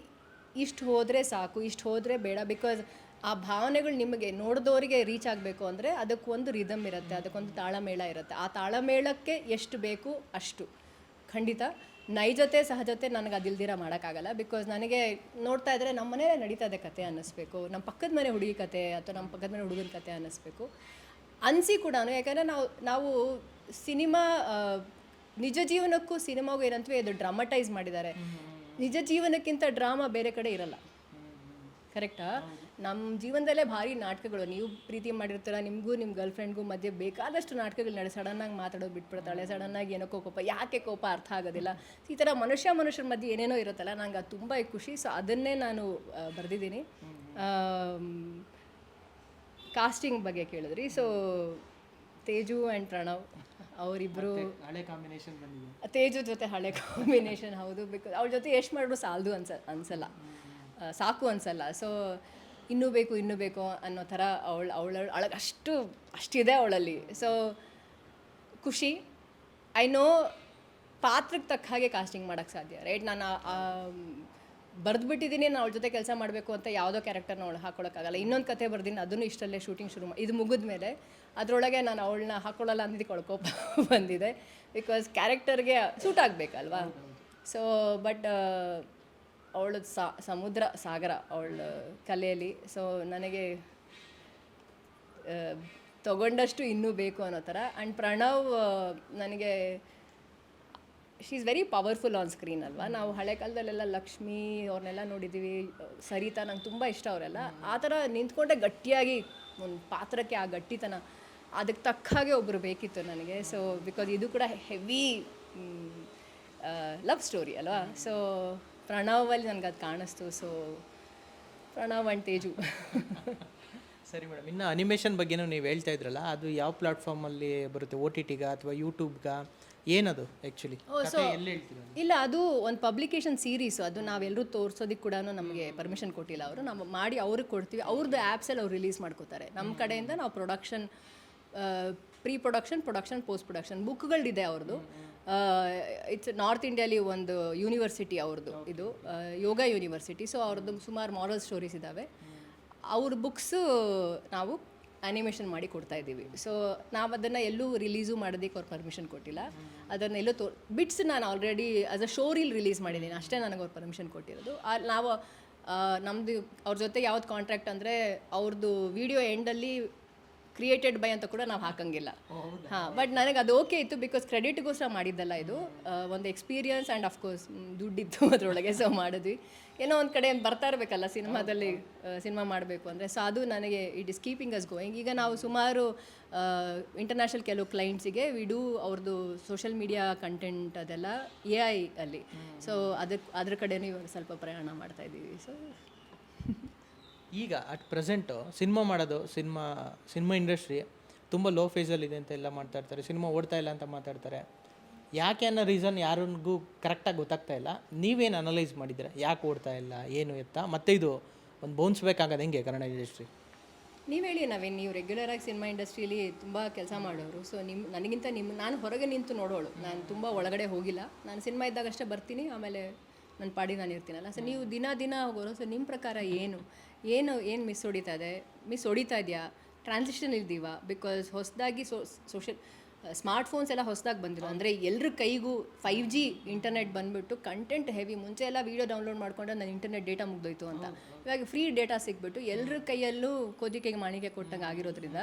ಇಷ್ಟು ಹೋದರೆ ಸಾಕು, ಇಷ್ಟು ಹೋದರೆ ಬೇಡ. ಬಿಕಾಸ್ ಆ ಭಾವನೆಗಳು ನಿಮಗೆ ನೋಡಿದವರಿಗೆ ರೀಚ್ ಆಗಬೇಕು ಅಂದರೆ ಅದಕ್ಕೊಂದು ರಿದಮ್ ಇರುತ್ತೆ, ಅದಕ್ಕೊಂದು ತಾಳಮೇಳ ಇರುತ್ತೆ. ಆ ತಾಳಮೇಳಕ್ಕೆ ಎಷ್ಟು ಬೇಕು ಅಷ್ಟು ಖಂಡಿತ. ನೈಜತೆ ಸಹಜತೆ ನನಗೆ ಅದಿಲ್ದಿರ ಮಾಡೋಕ್ಕಾಗಲ್ಲ. ಬಿಕಾಸ್ ನನಗೆ ನೋಡ್ತಾ ಇದ್ದರೆ ನಮ್ಮ ಮನೇಲೇ ನಡೀತಾ ಇದೆ ಕತೆ ಅನ್ನಿಸ್ಬೇಕು, ನಮ್ಮ ಪಕ್ಕದ ಮನೆ ಹುಡುಗಿ ಕತೆ ಅಥವಾ ನಮ್ಮ ಪಕ್ಕದ ಮನೆ ಹುಡುಗನ ಕತೆ ಅನ್ನಿಸ್ಬೇಕು ಅನಿಸಿ ಕೂಡ. ಯಾಕಂದರೆ ನಾವು ಸಿನಿಮಾ, ನಿಜ ಜೀವನಕ್ಕೂ ಸಿನಿಮಾಗೂ ಏನಂತವೇ ಇದು ಡ್ರಾಮಟೈಸ್ ಮಾಡಿದ್ದಾರೆ. ನಿಜ ಜೀವನಕ್ಕಿಂತ ಡ್ರಾಮಾ ಬೇರೆ ಕಡೆ ಇರಲ್ಲ, ಕರೆಕ್ಟಾ? ನಮ್ಮ ಜೀವನದಲ್ಲೇ ಭಾರಿ ನಾಟಕಗಳು. ನೀವು ಪ್ರೀತಿ ಮಾಡಿರ್ತೀರ, ನಿಮಗೂ ನಿಮ್ಮ ಗರ್ಲ್ ಫ್ರೆಂಡ್ಗೂ ಮಧ್ಯೆ ಬೇಕಾದಷ್ಟು ನಾಟಕಗಳು ನಡೆ. ಸಡನ್ನಾಗಿ ಮಾತಾಡೋದು ಬಿಟ್ಬಿಡ್ತಾಳೆ, ಸಡನ್ನಾಗಿ ಏನಕ್ಕೋ ಕೋಪ, ಯಾಕೆ ಕೋಪ ಅರ್ಥ ಆಗೋದಿಲ್ಲ. ಈ ಥರ ಮನುಷ್ಯರ ಮಧ್ಯೆ ಏನೇನೋ ಇರುತ್ತಲ್ಲ, ನಂಗೆ ಅದು ತುಂಬ ಖುಷಿ. ಸೊ ಅದನ್ನೇ ನಾನು ಬರೆದಿದ್ದೀನಿ. ಕಾಸ್ಟಿಂಗ್ ಬಗ್ಗೆ ಕೇಳಿದ್ರಿ. ಸೊ ತೇಜು ಆ್ಯಂಡ್ ಪ್ರಣವ್ ಅವರಿಬ್ಬರು ಹಳೆ ಕಾಂಬಿನೇಷನ್ ಬಂದಿದೆ. ತೇಜು ಜೊತೆ ಹಳೆ ಕಾಂಬಿನೇಷನ್, ಹೌದು. ಬಿಕಾಸ್ ಅವ್ರ ಜೊತೆ ಎಷ್ಟು ಮಾಡಿದ್ರು ಸಾಲದು ಅನ್ಸಲ್ಲ, ಸಾಕು ಅನ್ಸಲ್ಲ. ಸೊ ಇನ್ನೂ ಬೇಕು ಅನ್ನೋ ಥರ ಅವಳಗೆ ಅಷ್ಟಿದೆ ಅವಳಲ್ಲಿ. ಸೊ ಖುಷಿ. ಐ ನೋ ಪಾತ್ರಕ್ಕೆ ತಕ್ಕ ಹಾಗೆ ಕಾಸ್ಟಿಂಗ್ ಮಾಡೋಕ್ಕೆ ಸಾಧ್ಯ, ರೈಟ್? ನಾನು ಬರೆದ್ಬಿಟ್ಟಿದ್ದೀನಿ, ನಾನು ಅವಳ ಜೊತೆ ಕೆಲಸ ಮಾಡಬೇಕು ಅಂತ ಯಾವುದೋ ಕ್ಯಾರೆಕ್ಟರ್ನ ಅವಳು ಹಾಕೊಳ್ಳೋಕ್ಕಾಗಲ್ಲ. ಇನ್ನೊಂದು ಕತೆ ಬರ್ದಿನಿ, ಅದನ್ನು ಇಷ್ಟಲ್ಲೇ ಶೂಟಿಂಗ್ ಇದು ಮುಗಿದ ಮೇಲೆ ಅದರೊಳಗೆ ನಾನು ಅವಳನ್ನ ಹಾಕೊಳ್ಳಲ್ಲ ಅಂದಿದ್ದು ಕೊಳ್ಕೋಪ ಬಂದಿದೆ. ಬಿಕಾಸ್ ಕ್ಯಾರೆಕ್ಟರ್ಗೆ ಸೂಟ್ ಆಗಬೇಕಲ್ವಾ? ಸೊ ಬಟ್ ಅವಳು ಸಮುದ್ರ ಸಾಗರ ಅವಳ ಕಲೆಯಲ್ಲಿ. ಸೊ ನನಗೆ ತಗೊಂಡಷ್ಟು ಇನ್ನೂ ಬೇಕು ಅನ್ನೋ ಥರ. ಆ್ಯಂಡ್ ಪ್ರಣವ್ ನನಗೆ she is very powerful on screen ಅಲ್ವಾ? ನಾವು ಹಳೆ ಕಾಲದಲ್ಲೆಲ್ಲ ಲಕ್ಷ್ಮಿ ಅವ್ರನ್ನೆಲ್ಲ ನೋಡಿದ್ದೀವಿ, ಸರಿತಾ, ನಂಗೆ ತುಂಬ ಇಷ್ಟ ಅವರೆಲ್ಲ. ಆ ಥರ ನಿಂತ್ಕೊಂಡೆ ಗಟ್ಟಿಯಾಗಿ ಒಂದು ಪಾತ್ರಕ್ಕೆ ಆ ಗಟ್ಟಿತನ, ಅದಕ್ಕೆ ತಕ್ಕ ಹಾಗೆ ಒಬ್ಬರು ಬೇಕಿತ್ತು ನನಗೆ. ಸೊ ಬಿಕಾಸ್ ಇದು ಕೂಡ ಹೆವಿ ಲವ್ ಸ್ಟೋರಿ ಅಲ್ವಾ? ಸೊ ಪ್ರಣವಲ್ಲಿ ನನಗೆ ಅದು ಕಾಣಿಸ್ತು. So Pranav and Teju. ಸರಿ ಮೇಡಮ್, ಇನ್ನು ಅನಿಮೇಷನ್ ಬಗ್ಗೆನೂ ನೀವು ಹೇಳ್ತಾ ಇದ್ರಲ್ಲ, ಅದು ಯಾವ ಪ್ಲಾಟ್ಫಾರ್ಮಲ್ಲಿ ಬರುತ್ತೆ? ಓ ಟಿ ಟಿಗ ಅಥವಾ ಯೂಟ್ಯೂಬ್ಗಾ? ಏನದು ಆ್ಯಕ್ಚುಲಿ? ಎಲ್ಲಿ ಹೇಳ್ತೀರಾ? ಇಲ್ಲ, ಅದು ಒಂದು ಪಬ್ಲಿಕೇಶನ್ ಸೀರೀಸು. ಅದು ನಾವೆಲ್ಲರೂ ತೋರಿಸೋದಕ್ಕೆ ಕೂಡ ನಮಗೆ ಪರ್ಮಿಷನ್ ಕೊಟ್ಟಿಲ್ಲ ಅವರು. ನಾವು ಮಾಡಿ ಅವ್ರಿಗೆ ಕೊಡ್ತೀವಿ, ಅವ್ರದ್ದು ಆ್ಯಪ್ಸಲ್ಲಿ ಅವ್ರು ರಿಲೀಸ್ ಮಾಡ್ಕೋತಾರೆ. ನಮ್ಮ ಕಡೆಯಿಂದ ನಾವು production, pre production, post production ಬುಕ್ಗಳಿದೆ ಅವ್ರದ್ದು. ಇಟ್ಸ್ ನಾರ್ತ್ ಇಂಡಿಯಾಲಿ ಒಂದು ಯೂನಿವರ್ಸಿಟಿ ಅವ್ರದ್ದು, ಇದು ಯೋಗ ಯೂನಿವರ್ಸಿಟಿ. ಸೊ ಅವ್ರದ್ದು ಸುಮಾರು ಮಾರಲ್ ಸ್ಟೋರೀಸ್ ಇದ್ದಾವೆ. ಅವ್ರ ಬುಕ್ಸು ನಾವು ಆ್ಯನಿಮೇಷನ್ ಮಾಡಿ ಕೊಡ್ತಾ ಇದ್ದೀವಿ. ಸೊ ನಾವು ಅದನ್ನು ಎಲ್ಲೂ ರಿಲೀಸು ಮಾಡೋದಕ್ಕೆ ಅವ್ರು ಪರ್ಮಿಷನ್ ಕೊಟ್ಟಿಲ್ಲ. ಅದನ್ನೆಲ್ಲೂ ಬಿಟ್ಸ್ ನಾನು already as a show reel release ಮಾಡಿದ್ದೀನಿ, ಅಷ್ಟೇ ನನಗೆ ಅವ್ರು ಪರ್ಮಿಷನ್ ಕೊಟ್ಟಿರೋದು. ನಾವು ನಮ್ಮದು ಅವ್ರ ಜೊತೆ ಯಾವ್ದು ಕಾಂಟ್ರಾಕ್ಟ್ ಅಂದರೆ, ಅವ್ರದ್ದು ವಿಡಿಯೋ ಎಂಡಲ್ಲಿ ಕ್ರಿಯೇಟೆಡ್ ಬೈ ಅಂತ ಕೂಡ ನಾವು ಹಾಕಂಗಿಲ್ಲ. ಹಾಂ, ಬಟ್ ನನಗೆ ಅದು ಓಕೆ ಇತ್ತು, ಬಿಕಾಸ್ ಕ್ರೆಡಿಟ್ಗೋಸ್ಕರ ಮಾಡಿದ್ದಲ್ಲ ಇದು, ಒಂದು ಎಕ್ಸ್ಪೀರಿಯನ್ಸ್ ಆ್ಯಂಡ್ ಅಫ್ಕೋರ್ಸ್ ದುಡ್ಡಿತ್ತು ಅದರೊಳಗೆ. ಸೊ ಮಾಡಿದ್ವಿ, ಏನೋ ಒಂದು ಕಡೆ ಬರ್ತಾ ಇರಬೇಕಲ್ಲ ಸಿನಿಮಾದಲ್ಲಿ, ಸಿನಿಮಾ ಮಾಡಬೇಕು ಅಂದರೆ. ಸೊ ಅದು ನನಗೆ it is keeping us going. ಈಗ ನಾವು ಸುಮಾರು ಇಂಟರ್ನ್ಯಾಷನಲ್ ಕೆಲವು ಕ್ಲೈಂಟ್ಸಿಗೆ ವಿಡು ಅವ್ರದ್ದು ಸೋಷಿಯಲ್ ಮೀಡಿಯಾ ಕಂಟೆಂಟ್ ಅದೆಲ್ಲ AI ಅಲ್ಲಿ. ಸೊ ಅದ್ರ ಕಡೆನೂ ಇವಾಗ ಸ್ವಲ್ಪ ಪ್ರಯಾಣ ಮಾಡ್ತಾ ಇದ್ದೀವಿ. ಸೊ ಈಗ ಅಟ್ ಪ್ರೆಸೆಂಟು ಸಿನಿಮಾ ಮಾಡೋದು, ಸಿನಿಮಾ ಇಂಡಸ್ಟ್ರಿ ತುಂಬ ಲೋ ಫೇಸಲ್ಲಿದೆ ಅಂತ ಎಲ್ಲ ಮಾಡ್ತಾ ಇರ್ತಾರೆ, ಸಿನಿಮಾ ಓಡ್ತಾ ಇಲ್ಲ ಅಂತ ಮಾತಾಡ್ತಾರೆ. ಯಾಕೆ ಅನ್ನೋ ರೀಸನ್ ಯಾರಿಗೂ ಕರೆಕ್ಟಾಗಿ ಗೊತ್ತಾಗ್ತಾ ಇಲ್ಲ. ನೀವೇನು ಅನಲೈಸ್ ಮಾಡಿದ್ದೀರಾ, ಯಾಕೆ ಓಡ್ತಾ ಇಲ್ಲ, ಏನು ಎತ್ತ, ಮತ್ತು ಇದು ಒಂದು ಬೌನ್ಸ್ ಬೇಕಾಗೋದು ಹೆಂಗೆ ಕನ್ನಡ ಇಂಡಸ್ಟ್ರಿ? ನೀವು ಹೇಳಿ ನವೀನ್, ನೀವು ರೆಗ್ಯುಲರಾಗಿ ಸಿನಿಮಾ ಇಂಡಸ್ಟ್ರಿಯಲ್ಲಿ ತುಂಬ ಕೆಲಸ ಮಾಡೋರು. ಸೊ ನನಗಿಂತ ನಾನು ಹೊರಗೆ ನಿಂತು ನೋಡೋಳು, ನಾನು ತುಂಬ ಒಳಗಡೆ ಹೋಗಿಲ್ಲ. ನಾನು ಸಿನಿಮಾ ಇದ್ದಾಗಷ್ಟೇ ಬರ್ತೀನಿ, ಆಮೇಲೆ ನನ್ನ ಪಾಡಿ ನಾನು ಇರ್ತೀನಲ್ಲ. ಸೊ ನೀವು ದಿನ ಹೋಗೋರು. ಸೊ ನಿಮ್ಮ ಪ್ರಕಾರ ಏನು ಮಿಸ್ ಹೊಡಿತಾ ಇದೆಯಾ, ಟ್ರಾನ್ಸಿಷನ್ ಇಲ್ದಿವಾ? ಬಿಕಾಸ್ ಹೊಸದಾಗಿ ಸೋಷಿಯಲ್ ಸ್ಮಾರ್ಟ್ಫೋನ್ಸ್ ಎಲ್ಲ ಹೊಸದಾಗಿ ಬಂದಿರೋ, ಅಂದರೆ ಎಲ್ಲರ ಕೈಗೂ 5G ಇಂಟರ್ನೆಟ್ ಬಂದುಬಿಟ್ಟು ಕಂಟೆಂಟ್ ಹೆವಿ. ಮುಂಚೆ ಎಲ್ಲ ವೀಡಿಯೋ ಡೌನ್ಲೋಡ್ ಮಾಡ್ಕೊಂಡ್ರೆ ನನ್ನ ಇಂಟರ್ನೆಟ್ ಡೇಟಾ ಮುಗ್ದೋಯ್ತು ಅಂತ. ಇವಾಗ ಫ್ರೀ ಡೇಟಾ ಸಿಕ್ಬಿಟ್ಟು ಎಲ್ಲರ ಕೈಯಲ್ಲೂ ಕೋದಿಕೆಗೆ ಮಾಣಿಕೆ ಕೊಟ್ಟಂಗೆ ಆಗಿರೋದ್ರಿಂದ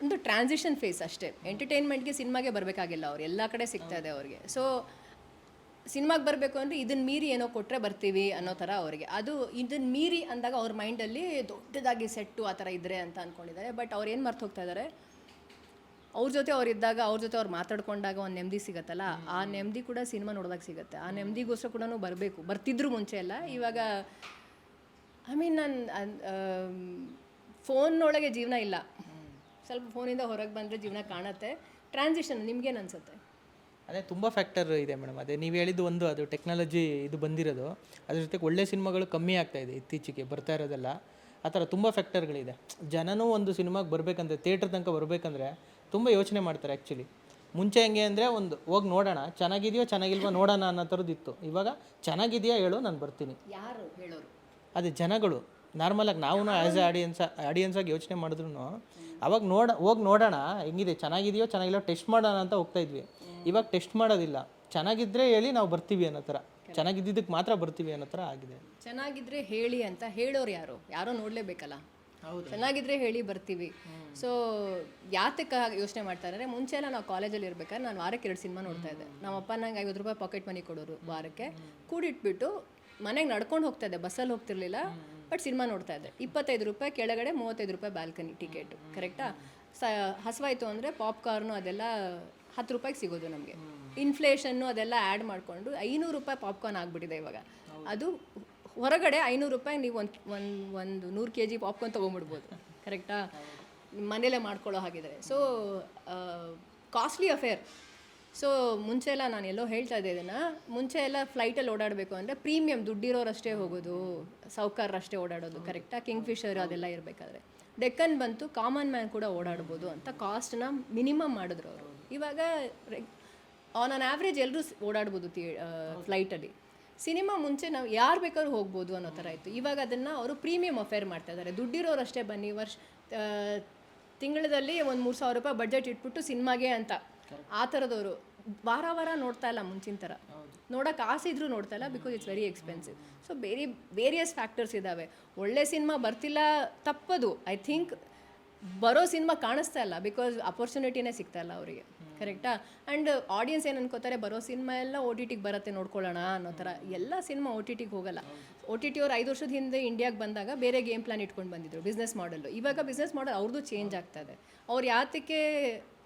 ಒಂದು ಟ್ರಾನ್ಸಿಷನ್ ಫೇಸ್ ಅಷ್ಟೇ. ಎಂಟರ್ಟೈನ್ಮೆಂಟ್ಗೆ ಸಿನಿಮಾಗೆ ಬರಬೇಕಾಗಿಲ್ಲ, ಅವ್ರು ಎಲ್ಲ ಕಡೆ ಸಿಗ್ತಾ ಇದೆ ಅವ್ರಿಗೆ. ಸೊ ಸಿನಿಮಾಗೆ ಬರಬೇಕು ಅಂದರೆ ಇದನ್ನು ಮೀರಿ ಏನೋ ಕೊಟ್ಟರೆ ಬರ್ತೀವಿ ಅನ್ನೋ ಥರ ಅವರಿಗೆ. ಅದು ಇದನ್ನು ಮೀರಿ ಅಂದಾಗ ಅವ್ರ ಮೈಂಡಲ್ಲಿ ದೊಡ್ಡದಾಗಿ ಸೆಟ್ಟು ಆ ಥರ ಇದ್ದರೆ ಅಂತ ಅಂದ್ಕೊಂಡಿದ್ದಾರೆ. ಬಟ್ ಅವ್ರು ಏನು ಮರ್ತು ಹೋಗ್ತಾ ಇದ್ದಾರೆ, ಅವ್ರ ಜೊತೆ ಅವ್ರು ಮಾತಾಡ್ಕೊಂಡಾಗ ಒಂದು ನೆಮ್ಮದಿ ಸಿಗುತ್ತಲ್ಲ, ಆ ನೆಮ್ಮದಿ ಕೂಡ ಸಿನಿಮಾ ನೋಡಿದಾಗ ಸಿಗುತ್ತೆ. ಆ ನೆಮ್ಮದಿಗೋಸ್ಕರ ಕೂಡ ಬರ್ತಿದ್ರು ಮುಂಚೆ ಎಲ್ಲ. ಇವಾಗ ನಾನು ಫೋನ್ನೊಳಗೆ ಜೀವನ ಇಲ್ಲ, ಸ್ವಲ್ಪ ಫೋನಿಂದ ಹೊರಗೆ ಬಂದರೆ ಜೀವನ ಕಾಣುತ್ತೆ. ಟ್ರಾನ್ಸಿಷನ್ ನಿಮ್ಗೇನು ಅನಿಸುತ್ತೆ? ಅದೇ ತುಂಬ ಫ್ಯಾಕ್ಟರ್ ಇದೆ ಮೇಡಮ್. ಅದೇ ನೀವು ಹೇಳಿದ್ದು ಒಂದು, ಅದು ಟೆಕ್ನಾಲಜಿ ಇದು ಬಂದಿರೋದು, ಅದ್ರ ಜೊತೆಗೆ ಒಳ್ಳೆ ಸಿನಿಮಾಗಳು ಕಮ್ಮಿ ಆಗ್ತಾಯಿದೆ ಇತ್ತೀಚೆಗೆ ಬರ್ತಾ ಇರೋದೆಲ್ಲ. ಆ ಥರ ತುಂಬ ಫ್ಯಾಕ್ಟರ್ಗಳಿದೆ. ಜನನೂ ಒಂದು ಸಿನಿಮಾಗೆ ಬರಬೇಕಂದ್ರೆ, ಥಿಯೇಟ್ರ್ ತನಕ ಬರಬೇಕಂದ್ರೆ ತುಂಬ ಯೋಚನೆ ಮಾಡ್ತಾರೆ ಆ್ಯಕ್ಚುಲಿ. ಮುಂಚೆ ಹೆಂಗೆ ಅಂದರೆ ಒಂದು ಹೋಗಿ ನೋಡೋಣ, ಚೆನ್ನಾಗಿದೆಯೋ ಚೆನ್ನಾಗಿಲ್ವೋ ನೋಡೋಣ ಅನ್ನೋ ಥರದ್ದಿತ್ತು. ಇವಾಗ ಚೆನ್ನಾಗಿದೆಯಾ ಹೇಳು, ನಾನು ಬರ್ತೀನಿ. ಯಾರು ಹೇಳೋರು? ಅದೇ ಜನಗಳು ನಾರ್ಮಲಾಗಿ ನಾವು ಆ್ಯಸ್ ಎ ಆಡಿಯನ್ಸಾಗಿ ಯೋಚನೆ ಮಾಡಿದ್ರು ಅವಾಗ ಹೋಗಿ ನೋಡೋಣ ಹೆಂಗಿದೆ, ಚೆನ್ನಾಗಿದೆಯೋ ಚೆನ್ನಾಗಿಲ್ಲೋ ಟೆಸ್ಟ್ ಮಾಡೋಣ ಅಂತ ಹೋಗ್ತಾಯಿದ್ವಿ. ಇವಾಗ ಟೆಸ್ಟ್ ಮಾಡೋದಿಲ್ಲ, ಚೆನ್ನಾಗಿದ್ದರೆ ಹೇಳಿ ನಾವು ಬರ್ತೀವಿ ಅನ್ನೋ ಥರ, ಚೆನ್ನಾಗಿದ್ದಕ್ಕೆ ಮಾತ್ರ ಬರ್ತೀವಿ ಅನ್ನೋ ಥರ ಆಗಿದೆ. ಚೆನ್ನಾಗಿದ್ರೆ ಹೇಳಿ ಅಂತ ಹೇಳೋರು ಯಾರೋ ನೋಡಲೇಬೇಕಲ್ಲ. ಚೆನ್ನಾಗಿದ್ರೆ ಹೇಳಿ ಬರ್ತೀವಿ. ಸೊ ಯಾತಕ್ಕೆ ಯೋಚನೆ ಮಾಡ್ತಾರೆ, ಮುಂಚೆ ಎಲ್ಲ ನಾವು ಕಾಲೇಜಲ್ಲಿ ಇರ್ಬೇಕಾದ್ರೆ ನಾನು ವಾರಕ್ಕೆ 2 ಸಿನಿಮಾ ನೋಡ್ತಾ ಇದ್ದೆ. ನಮ್ಮಪ್ಪ ನಂಗೆ 50 ರೂಪಾಯಿ ಪಾಕೆಟ್ ಮನಿ ಕೊಡೋರು ವಾರಕ್ಕೆ, ಕೂಡಿಟ್ಬಿಟ್ಟು ಮನೆಗೆ ನಡ್ಕೊಂಡು ಹೋಗ್ತಾ ಇದ್ದೆ, ಬಸ್ಸಲ್ಲಿ ಹೋಗ್ತಿರ್ಲಿಲ್ಲ. ಬಟ್ ಸಿನಿಮಾ ನೋಡ್ತಾ ಇದ್ದೆ. 25 ರೂಪಾಯಿ ಕೆಳಗಡೆ, 35 ರೂಪಾಯಿ ಬ್ಯಾಲ್ಕನಿ ಟಿಕೆಟು. ಕರೆಕ್ಟಾ? ಹಸುವಾಯಿತು ಅಂದರೆ ಪಾಪ್ಕಾರ್ನು ಅದೆಲ್ಲ 10 ರೂಪಾಯಿಗೆ ಸಿಗೋದು ನಮಗೆ. ಇನ್ಫ್ಲೇಷನ್ನು ಅದೆಲ್ಲ ಆ್ಯಡ್ ಮಾಡಿಕೊಂಡು 500 ರೂಪಾಯಿ ಪಾಪ್ಕಾರ್ನ್ ಆಗಿಬಿಟ್ಟಿದೆ ಇವಾಗ. ಅದು ಹೊರಗಡೆ 500 ರೂಪಾಯಿ ನೀವು ಒಂದು 100 kg ಪಾಪ್ಕಾರ್ನ್ ತೊಗೊಂಬಿಡ್ಬೋದು. ಕರೆಕ್ಟಾ? ಮನೇಲೇ ಮಾಡ್ಕೊಳ್ಳೋ ಹಾಗಿದ್ದಾರೆ. So costly affair. ಸೊ ಮುಂಚೆ ಎಲ್ಲ ನಾನು ಎಲ್ಲೋ ಹೇಳ್ತಾ ಇದ್ದೆ ಇದನ್ನು, ಮುಂಚೆ ಎಲ್ಲ ಫ್ಲೈಟಲ್ಲಿ ಓಡಾಡಬೇಕು ಅಂದರೆ ಪ್ರೀಮಿಯಮ್ ದುಡ್ಡಿರೋರಷ್ಟೇ ಹೋಗೋದು, ಸಾಹುಕಾರರಷ್ಟೇ ಓಡಾಡೋದು. ಕರೆಕ್ಟಾ? ಕಿಂಗ್ಫಿಷರ್ ಅದೆಲ್ಲ ಇರಬೇಕಾದ್ರೆ ಡೆಕ್ಕನ್ ಬಂತು, ಕಾಮನ್ ಮ್ಯಾನ್ ಕೂಡ ಓಡಾಡ್ಬೋದು ಅಂತ ಕಾಸ್ಟ್ನ ಮಿನಿಮಮ್ ಮಾಡಿದ್ರು ಅವರು. ಇವಾಗ ಆನ್ ಆನ್ ಆ್ಯಾವ್ರೇಜ್ ಎಲ್ಲರೂ ಓಡಾಡ್ಬೋದು ಫ್ಲೈಟಲ್ಲಿ. ಸಿನಿಮಾ ಮುಂಚೆ ನಾವು ಯಾರು ಬೇಕಾದ್ರೂ ಹೋಗ್ಬೋದು ಅನ್ನೋ ಥರ ಇತ್ತು. ಇವಾಗ ಅದನ್ನು ಅವರು ಪ್ರೀಮಿಯಮ್ ಅಫೇರ್ ಮಾಡ್ತಾ ಇದ್ದಾರೆ. ದುಡ್ಡಿರೋರಷ್ಟೇ ಬನ್ನಿ, ತಿಂಗಳಲ್ಲಿ ಒಂದು 3,000 ರೂಪಾಯಿ ಬಡ್ಜೆಟ್ ಇಟ್ಬಿಟ್ಟು ಸಿನಿಮಾಗೆ ಅಂತ. ಆ ಥರದವರು ವಾರ ನೋಡ್ತಾ ಇಲ್ಲ ಮುಂಚಿನ ಥರ. ನೋಡೋಕೆ ಆಸೆ ಇದ್ರೂ ನೋಡ್ತಾ ಇಲ್ಲ, because it's very expensive. So various factors ಇದ್ದಾವೆ. ಒಳ್ಳೆ ಸಿನಿಮಾ ಬರ್ತಿಲ್ಲ ತಪ್ಪದು. ಐ ಥಿಂಕ್ ಬರೋ ಸಿನಿಮಾ ಕಾಣಿಸ್ತಾ ಇಲ್ಲ, ಬಿಕಾಸ್ ಅಪರ್ಚುನಿಟಿನೇ ಸಿಗ್ತಾ ಇಲ್ಲ ಅವರಿಗೆ. ಕರೆಕ್ಟಾ? ಆ್ಯಂಡ್ ಆಡಿಯನ್ಸ್ ಏನು ಅನ್ಕೋತಾರೆ, ಬರೋ ಸಿನಿಮಾ ಎಲ್ಲ OTTಗೆ ಬರುತ್ತೆ ನೋಡ್ಕೊಳ್ಳೋಣ ಅನ್ನೋ ಥರ. ಎಲ್ಲ ಸಿನಿಮಾ OTTಗೆ ಹೋಗಲ್ಲ. OTT ಅವ್ರು 5 ವರ್ಷದ ಹಿಂದೆ ಇಂಡಿಯಾಗೆ ಬಂದಾಗ ಬೇರೆ ಗೇಮ್ ಪ್ಲಾನ್ ಇಟ್ಕೊಂಡು ಬಂದಿದ್ರು, ಬಿಸ್ನೆಸ್ ಮಾಡಲ್ಲು. ಇವಾಗ ಬಿಸ್ನೆಸ್ ಮಾಡಲ್ ಅವ್ರದ್ದು ಚೇಂಜ್ ಆಗ್ತಾ ಇದೆ. ಅವ್ರು ಯಾತಕ್ಕೆ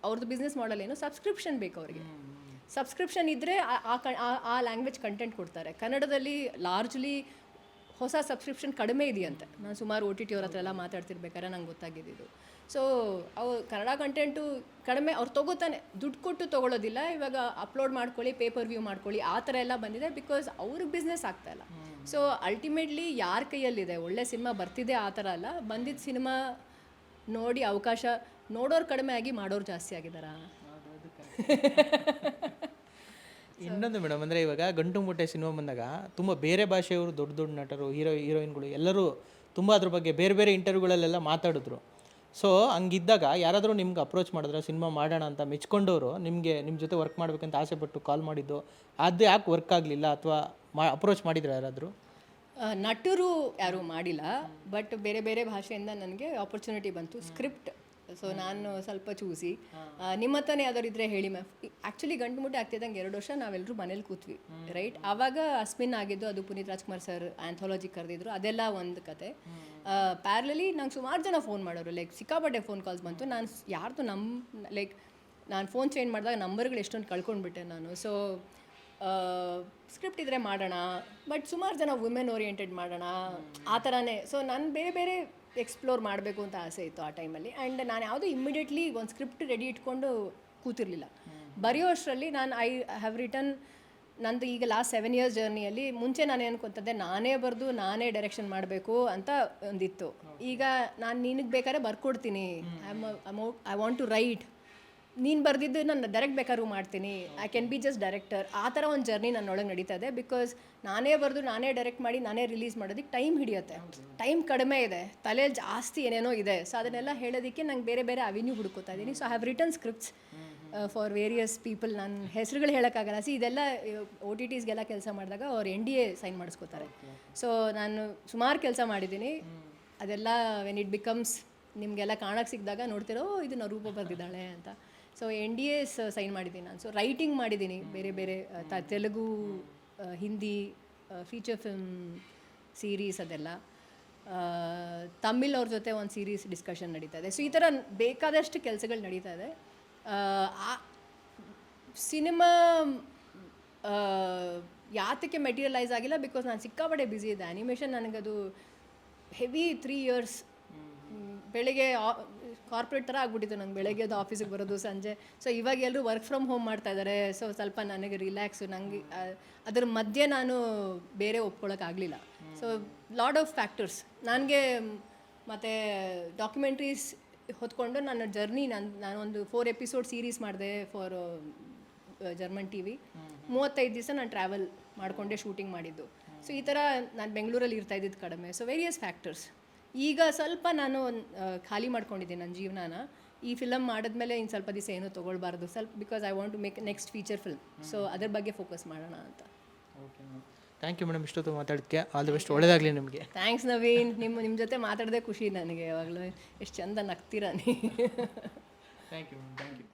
ಅವ್ರದ್ದು ಬಿಸ್ನೆಸ್ ಮಾಡಲ್ ಏನು, ಸಬ್ಸ್ಕ್ರಿಪ್ಷನ್ ಬೇಕು ಅವರಿಗೆ. ಸಬ್ಸ್ಕ್ರಿಪ್ಷನ್ ಇದ್ದರೆ ಆ ಲ್ಯಾಂಗ್ವೇಜ್ ಕಂಟೆಂಟ್ ಕೊಡ್ತಾರೆ. ಕನ್ನಡದಲ್ಲಿ ಲಾರ್ಜ್ಲಿ ಹೊಸ ಸಬ್ಸ್ಕ್ರಿಪ್ಷನ್ ಕಡಿಮೆ ಇದೆಯಂತೆ. ನಾನು ಸುಮಾರು OTT ಅವ್ರ ಹತ್ರ ಎಲ್ಲ ಮಾತಾಡ್ತಿರ್ಬೇಕಾದ್ರೆ ನಂಗೆ ಗೊತ್ತಾಗಿದ್ದು. ಸೊ ಅವ್ರು ಕನ್ನಡ ಕಂಟೆಂಟು ಕಡಿಮೆ ಅವ್ರು ತೊಗೋತಾನೆ, ದುಡ್ಡು ಕೊಟ್ಟು ತೊಗೊಳ್ಳೋದಿಲ್ಲ. ಇವಾಗ ಅಪ್ಲೋಡ್ ಮಾಡ್ಕೊಳ್ಳಿ, ಪೇಪರ್ ವ್ಯೂ ಮಾಡ್ಕೊಳ್ಳಿ, ಆ ಥರ ಎಲ್ಲ ಬಂದಿದೆ, ಬಿಕಾಸ್ ಅವ್ರಿಗೆ ಬಿಸ್ನೆಸ್ ಆಗ್ತಾಯಿಲ್ಲ. ಸೊ ಅಲ್ಟಿಮೇಟ್ಲಿ ಯಾರ ಕೈಯಲ್ಲಿದೆ, ಒಳ್ಳೆ ಸಿನಿಮಾ ಬರ್ತಿದೆ ಆ ಥರ ಅಲ್ಲ, ಬಂದಿದ್ದ ಸಿನಿಮಾ ನೋಡಿ ಅವಕಾಶ ನೋಡೋರು ಕಡಿಮೆ ಆಗಿ ಮಾಡೋರು ಜಾಸ್ತಿ ಆಗಿದ್ದಾರಾ? ಇನ್ನೊಂದು ಮೇಡಮ್ ಅಂದರೆ ಇವಾಗ ಗಂಟು ಮುಟ್ಟೆ ಸಿನಿಮಾ ಬಂದಾಗ ತುಂಬ ಬೇರೆ ಭಾಷೆಯವರು ದೊಡ್ಡ ನಟರು, ಹೀರೋಯಿನ್ಗಳು ಎಲ್ಲರೂ ತುಂಬ ಅದ್ರ ಬಗ್ಗೆ ಬೇರೆ ಬೇರೆ ಇಂಟರ್ವ್ಯೂಗಳಲ್ಲೆಲ್ಲ ಮಾತಾಡಿದ್ರು. ಸೊ ಹಂಗಿದ್ದಾಗ ಯಾರಾದರೂ ನಿಮ್ಗೆ ಅಪ್ರೋಚ್ ಮಾಡಿದ್ರೆ ಸಿನಿಮಾ ಮಾಡೋಣ ಅಂತ ಮೆಚ್ಕೊಂಡವರು ನಿಮ್ಮ ಜೊತೆ ವರ್ಕ್ ಮಾಡಬೇಕಂತ ಆಸೆಪಟ್ಟು ಕಾಲ್ ಮಾಡಿದ್ದು, ಅದು ಯಾಕೆ ವರ್ಕ್ ಆಗಲಿಲ್ಲ, ಅಥವಾ ಅಪ್ರೋಚ್ ಮಾಡಿದ್ರೆ ಯಾರಾದರೂ? ನಟರು ಯಾರೂ ಮಾಡಿಲ್ಲ, ಬಟ್ ಬೇರೆ ಬೇರೆ ಭಾಷೆಯಿಂದ ನನಗೆ ಆಪರ್ಚುನಿಟಿ ಬಂತು. ಸ್ಕ್ರಿಪ್ಟ್ ಸೊ ನಾನು ಸ್ವಲ್ಪ ಚೂಸಿ ನಿಮ್ಮ ಹತ್ರನೇ ಯಾವ್ದಾರು ಇದ್ರೆ ಹೇಳಿ ಮ್ಯಾಮ್. ಆ್ಯಕ್ಚುಲಿ ಗಂಟು ಮುಟ್ಟೆ ಆಗ್ತಿದ್ದಂಗೆ 2 ವರ್ಷ ನಾವೆಲ್ಲರೂ ಮನೇಲಿ ಕೂತ್ವಿ, ರೈಟ್. ಆವಾಗ ಸ್ಪಿನ್ ಆಗಿದ್ದು, ಅದು ಪುನೀತ್ ರಾಜ್ಕುಮಾರ್ ಸರ್ ಆ್ಯಂಥಾಲಜಿ ಕರೆದಿದ್ರು, ಅದೆಲ್ಲ ಒಂದು ಕತೆ. ಪ್ಯಾರಲಲಿ ನಂಗೆ ಸುಮಾರು ಜನ ಫೋನ್ ಮಾಡೋರು, ಲೈಕ್ ಸಿಕ್ಕಾಪಟ್ಟೆ ಫೋನ್ ಕಾಲ್ಸ್ ಬಂತು. ನಾನು ಯಾರ್ದು ಲೈಕ್ ನಾನು ಫೋನ್ ಚೇಂಜ್ ಮಾಡಿದಾಗ ನಂಬರ್ಗಳು ಎಷ್ಟೊಂದು ಕಳ್ಕೊಂಡ್ಬಿಟ್ಟೆ ನಾನು. ಸೊ ಸ್ಕ್ರಿಪ್ಟ್ ಇದ್ದರೆ ಮಾಡೋಣ, ಬಟ್ ಸುಮಾರು ಜನ ವುಮೆನ್ ಓರಿಯೆಂಟೆಡ್ ಮಾಡೋಣ ಆ ಥರನೇ. ಸೊ ನಾನು ಬೇರೆ ಬೇರೆ ಎಕ್ಸ್ಪ್ಲೋರ್ ಮಾಡಬೇಕು ಅಂತ ಆಸೆ ಇತ್ತು ಆ ಟೈಮಲ್ಲಿ. ಆ್ಯಂಡ್ ನಾನು ಯಾವುದೂ ಇಮ್ಮಿಡಿಯೇಟ್ಲಿ ಒಂದು ಸ್ಕ್ರಿಪ್ಟ್ ರೆಡಿ ಇಟ್ಕೊಂಡು ಕೂತಿರಲಿಲ್ಲ. ಬರೆಯೋ ಅಷ್ಟರಲ್ಲಿ ನಾನು ಐ ಹ್ಯಾವ್ ರಿಟನ್ ನಂದು ಈಗ ಲಾಸ್ಟ್ 7 years ಜರ್ನಿಯಲ್ಲಿ. ಮುಂಚೆ ನಾನು ಅನ್ಕೊತದ್ದೆ ನಾನೇ ಬರೆದು ನಾನೇ ಡೈರೆಕ್ಷನ್ ಮಾಡಬೇಕು ಅಂತ ಒಂದಿತ್ತು. ಈಗ ನಾನು ನಿನಗೆ ಬೇಕಾದ್ರೆ ಬರ್ಕೊಡ್ತೀನಿ, ಐ ವಾಂಟ್ ಟು ರೈಟ್, ನೀನು ಬರೆದಿದ್ದು ನಾನು ಡೈರೆಕ್ಟ್ ಬೇಕಾದ್ರೂ ಮಾಡ್ತೀನಿ, I can be just director. ಆ ಥರ ಒಂದು ಜರ್ನಿ ನನ್ನೊಳಗೆ ನಡೀತಾ ಇದೆ. ಬಿಕಾಸ್ ನಾನೇ ಬರೆದು ನಾನೇ ಡೈರೆಕ್ಟ್ ಮಾಡಿ ನಾನೇ ರಿಲೀಸ್ ಮಾಡೋದಕ್ಕೆ ಟೈಮ್ ಹಿಡಿಯುತ್ತೆ, ಟೈಮ್ ಕಡಿಮೆ ಇದೆ, ತಲೆಯಲ್ಲಿ ಜಾಸ್ತಿ ಏನೇನೋ ಇದೆ. ಸೊ ಅದನ್ನೆಲ್ಲ ಹೇಳೋದಕ್ಕೆ ನಂಗೆ ಬೇರೆ ಬೇರೆ ಅವೆನ್ಯೂ ಹುಡುಕೋತಾ ಇದ್ದೀನಿ. So I have written scripts for various people. ನನ್ನ ಹೆಸರುಗಳು ಹೇಳೋಕ್ಕಾಗಲ್ಲ. ಇದೆಲ್ಲ OTTsಗೆಲ್ಲ ಕೆಲಸ ಮಾಡಿದಾಗ ಅವ್ರು NDA ಸೈನ್ ಮಾಡಿಸ್ಕೋತಾರೆ. ಸೊ ನಾನು ಸುಮಾರು ಕೆಲಸ ಮಾಡಿದ್ದೀನಿ. ಅದೆಲ್ಲ ವೆನ್ ಇಟ್ ಬಿಕಮ್ಸ್ ನಿಮಗೆಲ್ಲ ಕಾಣಕ್ಕೆ ಸಿಕ್ಕಿದಾಗ ನೋಡ್ತಿರೋ ಇದನ್ನು ರೂಪ ಬರೆದಿದ್ದಾಳೆ ಅಂತ. ಸೊ NDAs ಸೈನ್ ಮಾಡಿದ್ದೀನಿ ನಾನು. ಸೊ ರೈಟಿಂಗ್ ಮಾಡಿದ್ದೀನಿ ಬೇರೆ ಬೇರೆ Telugu, Hindi, feature film series, ಅದೆಲ್ಲ ತಮಿಳ್ ಅವ್ರ ಜೊತೆ ಒಂದು ಸೀರೀಸ್ ಡಿಸ್ಕಷನ್ ನಡೀತಾ ಇದೆ. ಸೊ ಈ ಥರ ಬೇಕಾದಷ್ಟು ಕೆಲಸಗಳು ನಡೀತಾ ಇದೆ. ಸಿನಿಮಾ ಯಾತಕ್ಕೆ ಮೆಟೀರಿಯಲೈಸ್ ಆಗಿಲ್ಲ, ಬಿಕಾಸ್ ನಾನು ಸಿಕ್ಕಾಪಟ್ಟೆ ಬ್ಯುಸಿ ಇದ್ದೆ. ಆ್ಯನಿಮೇಷನ್ ನನಗದು ಹೆವಿ 3 years. ಬೆಳಗ್ಗೆ ಕಾರ್ಪೊರೇಟ್ ಥರ ಆಗ್ಬಿಟ್ಟಿತ್ತು ನಂಗೆ, ಬೆಳಗ್ಗೆ ಅದು ಆಫೀಸಿಗೆ ಬರೋದು, ಸಂಜೆ. ಸೊ ಇವಾಗ ಎಲ್ಲರೂ ವರ್ಕ್ ಫ್ರಮ್ ಹೋಮ್ ಮಾಡ್ತಾ ಇದ್ದಾರೆ. ಸೊ ಸ್ವಲ್ಪ ನನಗೆ ರಿಲ್ಯಾಕ್ಸು, ನನಗೆ ಅದ್ರ ಮಧ್ಯೆ ನಾನು ಬೇರೆ ಒಪ್ಕೊಳ್ಳೋಕ್ಕಾಗಲಿಲ್ಲ. ಸೊ ಲಾಟ್ ಆಫ್ ಫ್ಯಾಕ್ಟರ್ಸ್ ನನಗೆ. ಮತ್ತು ಡಾಕ್ಯುಮೆಂಟ್ರೀಸ್ ಹೊತ್ಕೊಂಡು ನನ್ನ ಜರ್ನಿ, ನಾನೊಂದು 4 episode ಸೀರೀಸ್ ಮಾಡಿದೆ ಫಾರ್ ಜರ್ಮನ್ TV. 35 ದಿವಸ ನಾನು ಟ್ರಾವೆಲ್ ಮಾಡಿಕೊಂಡೆ ಶೂಟಿಂಗ್ ಮಾಡಿದ್ದು. ಸೊ ಈ ಥರ ನಾನು ಬೆಂಗಳೂರಲ್ಲಿ ಇರ್ತಾ ಇದ್ದಿದ್ದು ಕಡಿಮೆ. So various factors. ಈಗ ಸ್ವಲ್ಪ ನಾನು ಖಾಲಿ ಮಾಡ್ಕೊಂಡಿದ್ದೀನಿ ನನ್ನ ಜೀವನಾನ. ಈ ಫಿಲಮ್ ಮಾಡಿದ್ಮೇಲೆ ಇನ್ನು ಸ್ವಲ್ಪ ದಿವಸ ಏನೂ ತೊಗೊಳ್ಬಾರ್ದು, ಸ್ವಲ್ಪ because I want to make next feature film. So ಅದ್ರ ಬಗ್ಗೆ ಫೋಕಸ್ ಮಾಡೋಣ ಅಂತ. Okay ma'am, thank you madam ಇಷ್ಟೊತ್ತು ಮಾತಾಡೋದಕ್ಕೆ. ಆಲ್ ದಿ ಬೆಸ್ಟ್, ಒಳ್ಳೆಯದಾಗಲಿ ನಿಮಗೆ. ಥ್ಯಾಂಕ್ಸ್ ನವೀನ್. ನಿಮ್ಮ ಜೊತೆ ಮಾತಾಡೋದೇ ಖುಷಿ ನನಗೆ. ಯಾವಾಗಲೂ ಎಷ್ಟು ಚಂದ ನಗ್ತೀರಾ ನೀವು. Thank you ma'am, thank you.